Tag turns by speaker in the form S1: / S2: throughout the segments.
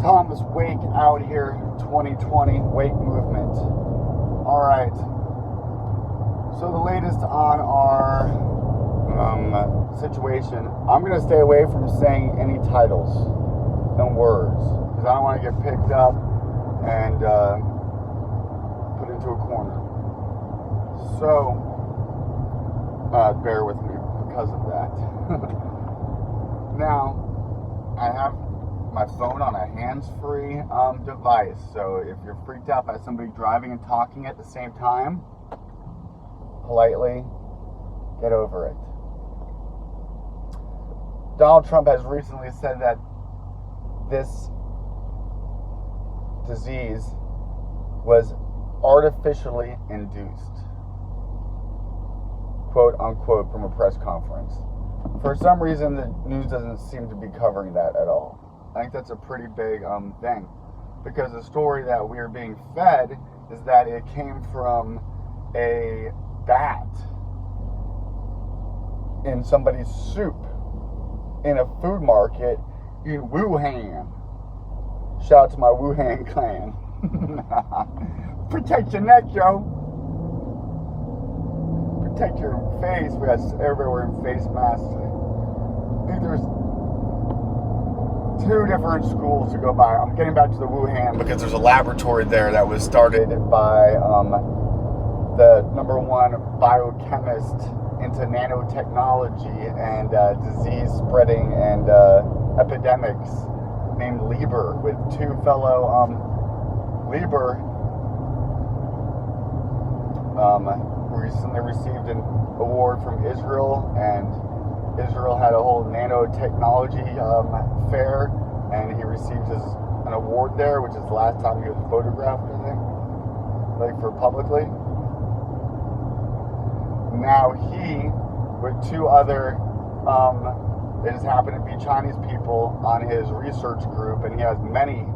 S1: Thomas Wake out here, 2020 Wake movement. All right. So the latest on our situation. I'm going to stay away from saying any titles and words because I don't want to get picked up and put into a corner. So bear with me because of that. Now, I have my phone on a hands-free device, so if you're freaked out by somebody driving and talking at the same time, politely get over it. Donald Trump has recently said that this disease was artificially induced, quote unquote, from a press conference. For some reason, the news doesn't seem to be covering that at all. I think that's a pretty big thing, because the story that we're being fed is that it came from a bat in somebody's soup in a food market in Wuhan. Shout out to my Wuhan clan. Protect your neck, yo. Protect your face. We got everybody wearing face masks. I think there's 2 different schools to go by. I'm getting back to the Wuhan because there's a laboratory there that was started by the #1 biochemist into nanotechnology and disease spreading and epidemics named Lieber, with 2 fellow Lieber recently received an award from Israel, and Israel had a whole nanotechnology fair, and he received an award there, which is the last time he was photographed, I think, like for publicly. Now he, with 2 other, they just happen to be Chinese people on his research group, and he has many.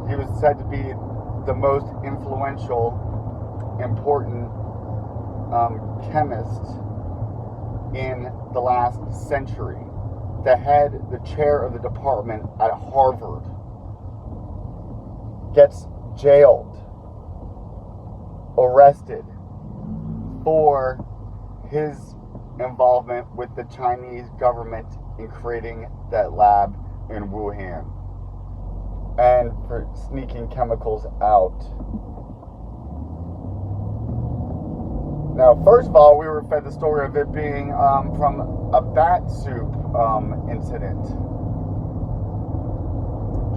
S1: He was said to be the most influential, important chemist in the last century. The chair of the department at Harvard gets jailed, arrested for his involvement with the Chinese government in creating that lab in Wuhan and for sneaking chemicals out. Now, first of all, we were fed the story of it being from a bat soup incident.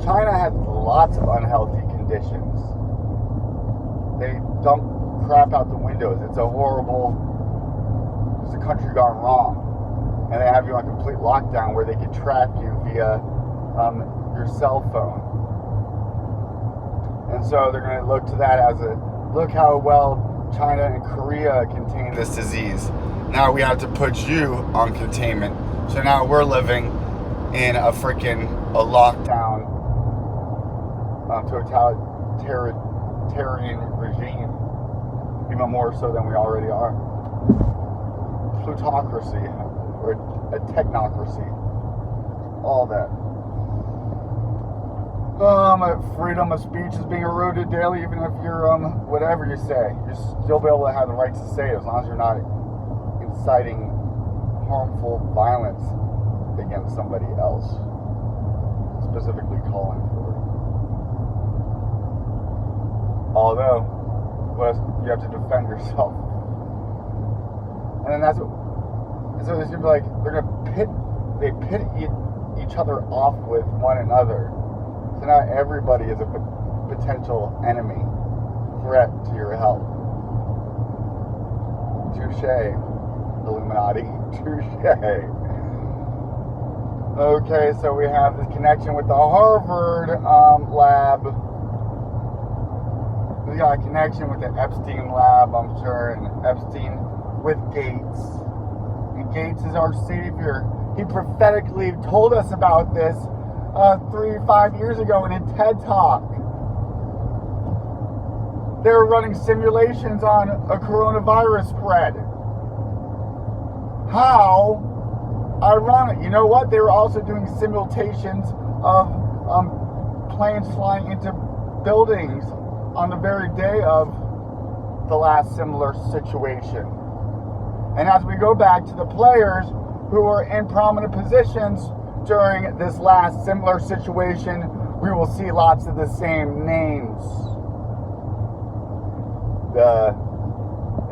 S1: China has lots of unhealthy conditions. They dump crap out the windows. It's a country gone wrong. And they have you on complete lockdown where they can track you via your cell phone. And so they're going to look to that as look how well China and Korea contain this disease. Now we have to put you on containment. So now we're living in a lockdown totalitarian regime, even more so than we already are. Plutocracy, or a technocracy, all that. Freedom of speech is being eroded daily, even if you're whatever you say. You're still be able to have the right to say it as long as you're not inciting harmful violence against somebody else, specifically calling for it. Although, you have to defend yourself. And then that's what, so it's gonna be like, they pit each other off with one another. So now everybody is a potential enemy, threat to your health. Touche, Illuminati. Touche. Okay, so we have this connection with the Harvard lab. We got a connection with the Epstein lab, I'm sure, and Epstein with Gates. And Gates is our savior. He prophetically told us about this 3-5 years ago in a TED Talk. They were running simulations on a coronavirus spread. How ironic. You know what? They were also doing simulations of planes flying into buildings on the very day of the last similar situation. And as we go back to the players who were in prominent positions during this last similar situation, we will see lots of the same names. The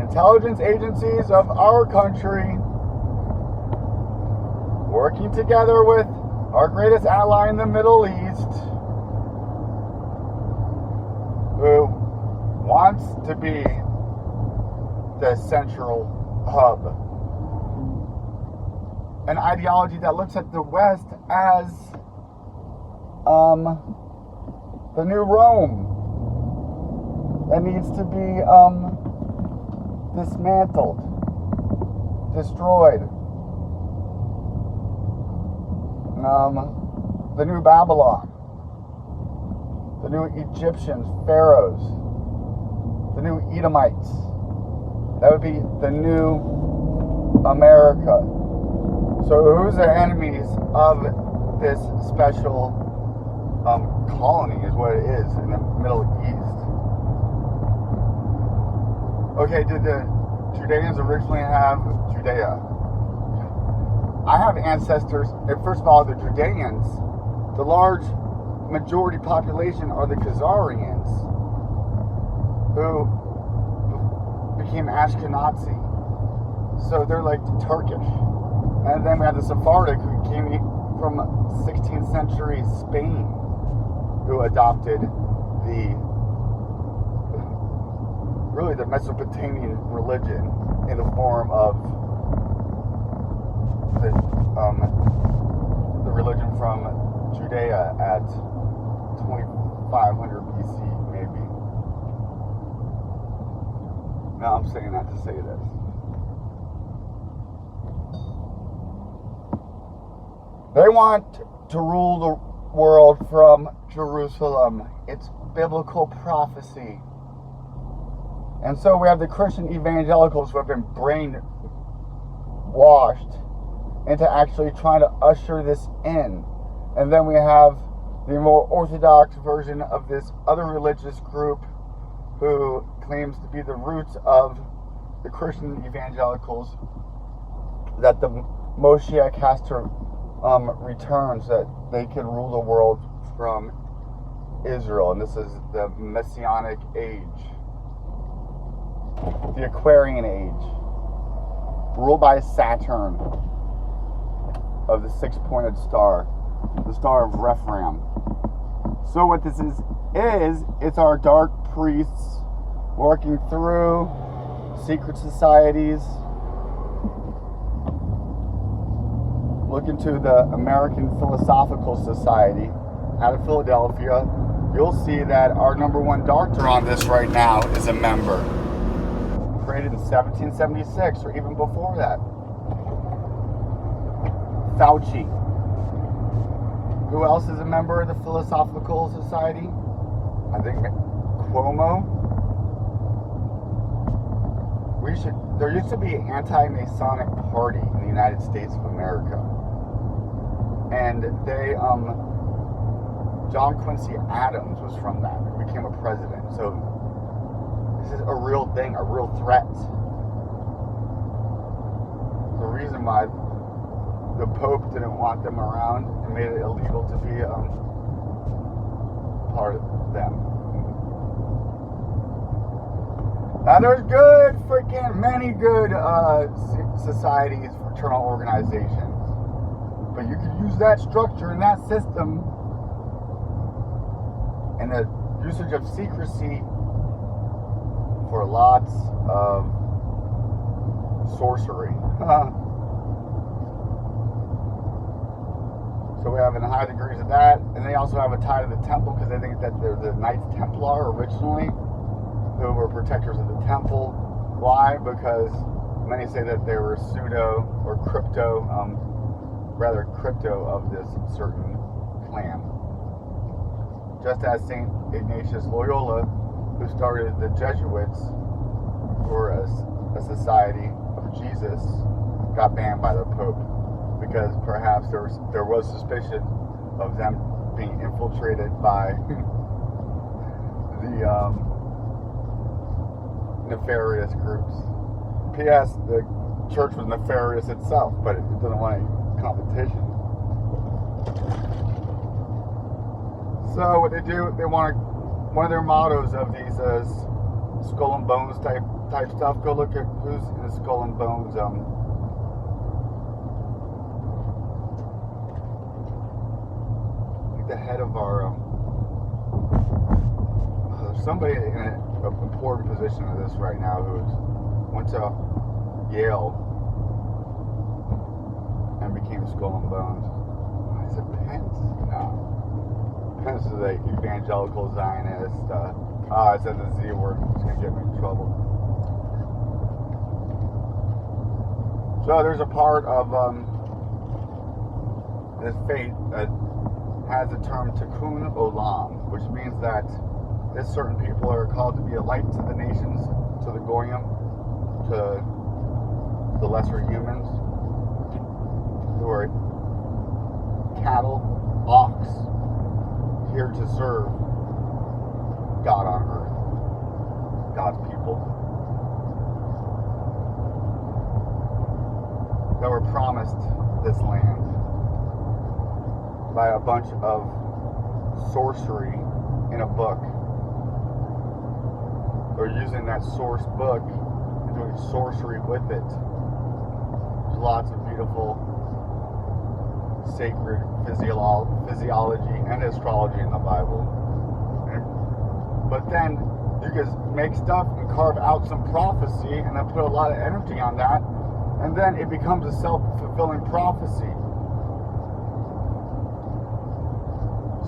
S1: intelligence agencies of our country working together with our greatest ally in the Middle East, who wants to be the central hub. An ideology that looks at the West as the new Rome that needs to be dismantled, destroyed. The new Babylon, the new Egyptians, pharaohs, the new Edomites. That would be the new America. So who's the enemies of this special colony is what it is in the Middle East. Okay, did the Judeans originally have Judea? I have ancestors, and first of all, the Judeans, the large majority population are the Khazarians, who became Ashkenazi. So they're like Turkish. And then we have the Sephardic, who came from 16th century Spain, who adopted the Mesopotamian religion in the form of the religion from Judea at 2500 BC, maybe. Now I'm saying that to say this. They want to rule the world from Jerusalem. It's biblical prophecy. And so we have the Christian evangelicals who have been brainwashed into actually trying to usher this in. And then we have the more orthodox version of this other religious group who claims to be the roots of the Christian evangelicals, that the Moshiach has to return so that they can rule the world from Israel. And this is the Messianic age, the Aquarian age, ruled by Saturn of the six-pointed star, the star of Rephaim. So what this is it's our dark priests working through secret societies. Look into the American Philosophical Society out of Philadelphia. You'll see that our number one doctor on this right now is a member. Created in 1776 or even before that. Fauci. Who else is a member of the Philosophical Society? I think Cuomo. There used to be an anti-Masonic party in the United States of America. And they, John Quincy Adams was from that. He became a president. So this is a real thing, a real threat. The reason why the Pope didn't want them around and made it illegal to be part of them. Now there's many good societies, fraternal organizations. But you could use that structure and that system and the usage of secrecy for lots of sorcery. So we have in high degrees of that, and they also have a tie to the temple because they think that they're the Knights Templar originally, who were protectors of the temple. Why? Because many say that they were pseudo or crypto of this certain clan. Just as St. Ignatius Loyola, who started the Jesuits, who were a society of Jesus, got banned by the Pope because perhaps there was suspicion of them being infiltrated by the nefarious groups. P.S. The church was nefarious itself, but it didn't want any competition. So what they do, they want to, one of their mottos of these is skull and bones type stuff. Go look at who's in the skull and bones. The head of our there's somebody in an important position of this right now who went to Yale and became Skull and Bones. Is it Pence? No. Pence is an evangelical Zionist. I said the Z word. It's going to get me in trouble. So there's a part of this faith that has the term Tikkun Olam, which means that this certain people are called to be a light to the nations, to the Goyim, to the lesser humans, who are cattle, ox, here to serve God on earth, God's people, that were promised this land by a bunch of sorcery in a book. They're using that source book and doing sorcery with it. There's lots of beautiful sacred physiology and astrology in the Bible. But then you can make stuff and carve out some prophecy and then put a lot of energy on that, and then it becomes a self-fulfilling prophecy.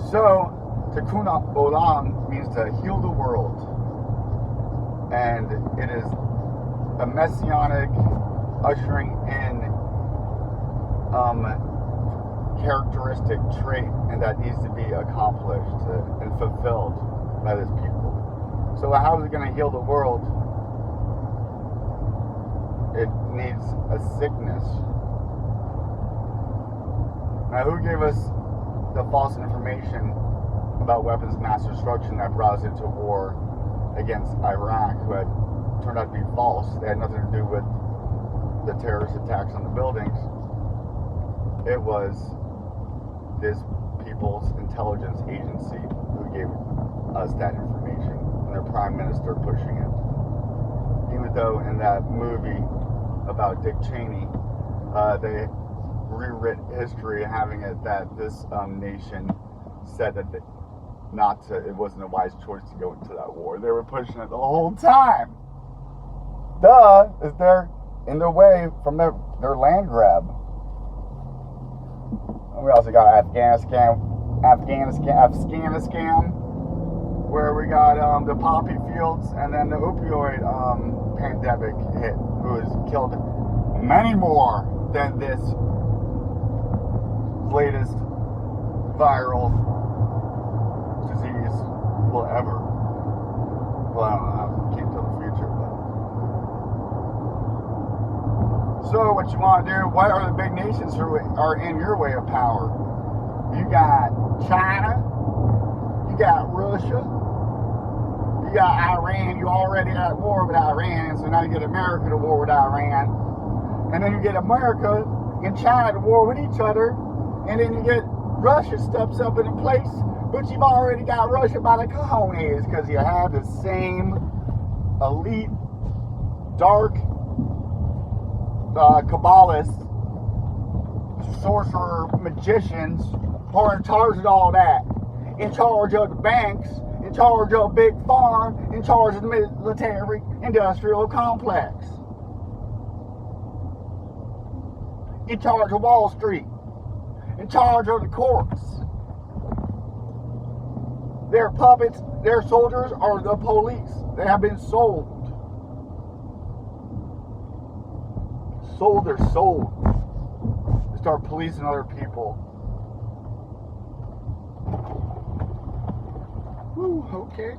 S1: So, Tikkun Olam means to heal the world. And it is a messianic ushering in characteristic trait, and that needs to be accomplished and fulfilled by this people. So how is it going to heal the world? It needs a sickness. Now, who gave us the false information about weapons of mass destruction that brought us into war against Iraq, who had turned out to be false? They had nothing to do with the terrorist attacks on the buildings. It was this people's intelligence agency who gave us that information, and their prime minister pushing it. Even though in that movie about Dick Cheney, they rewrit history, having it that this nation said that it wasn't a wise choice to go into that war. They were pushing it the whole time. Is they're in their way from their land grab. And we also got Afghanistan, where we got the poppy fields, and then the opioid pandemic hit, who has killed many more than this latest viral disease will ever. Well, I don't know, I can't tell the future, but. So what you want to do, what are the big nations who are in your way of power? You got China, you got Russia, you got Iran. You already at war with Iran, so now you get America to war with Iran. And then you get America and China to war with each other, and then you get Russia steps up into place, but you've already got Russia by the cojones, because you have the same elite, dark, Kabbalists, sorcerer, magicians, who are in charge of all that, in charge of the banks, in charge of Big Farm, in charge of the military industrial complex, in charge of Wall Street, in charge of the courts. Their puppets, their soldiers are the police. They have been sold. Sold their soul to start policing other people. Woo, okay.